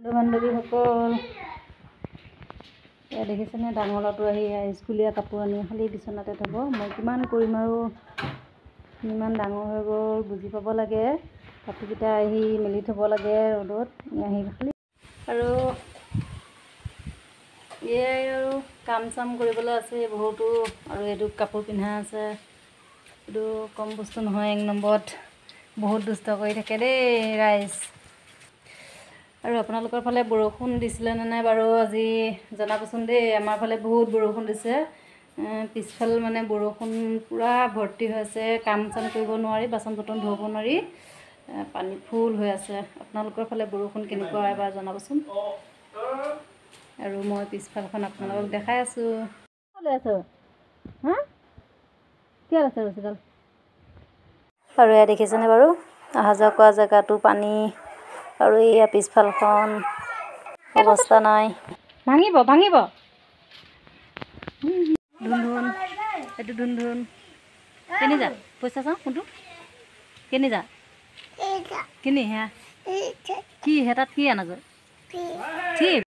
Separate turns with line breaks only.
বন্ধু-বান্ধৱীসকল, এয়া দেখিছেনে ডাঙৰ ল'ৰাটো আহি স্কুলীয়া কাপোৰ আনি খালি বিচনাতে থ'ব। মই কিমান কৰিম আৰু, ইমান ডাঙৰ হৈ গ'ল, বুজি পাব লাগে। কাপোৰকেইটা আহি মেলি থ'ব লাগে ৰ'দত, আহি খালি আৰু এয়াই আৰু কাম চাম কৰিবলৈ আছে বহুতো। আৰু এইটো কাপোৰ পিন্ধা আছে, এইটো কম বস্তু নহয়। 1 নম্বৰত বহুত দুষ্ট কৰি থাকে দেই ৰাইজ। আৰু আপোনালোকৰ ফালে বৰষুণ দিছিলেনে নাই বাৰু আজি জনাবচোন দেই। আমাৰ ফালে বহুত বৰষুণ দিছে। পিছফাল মানে বৰষুণ পূৰা ভৰ্তি হৈ আছে, কাম চাম কৰিব নোৱাৰি, বাচন বৰ্তন ধুব নোৱাৰি, পানী ফুল হৈ আছে। আপোনালোকৰ ফালে বৰষুণ কেনেকুৱা এবাৰ জনাবচোন। আৰু মই পিছফালখন আপোনালোকক দেখাই আছোঁ। লৈ আছোঁ হা, কিয় আছে ৰছীডাল? আৰু এয়া দেখিছেনে বাৰু, অহা যোৱা কৰা জেগাটো পানী। আৰু এয়া পিছফালখন অৱস্থা নাই, ভাঙিব ভাঙিব। ধুন এইটো ধুন কেনি যা, পইচা চাওঁ কোনটো কেনি যা, কিনি সেয়া কি হে, তাত কি আনাগৈ? কি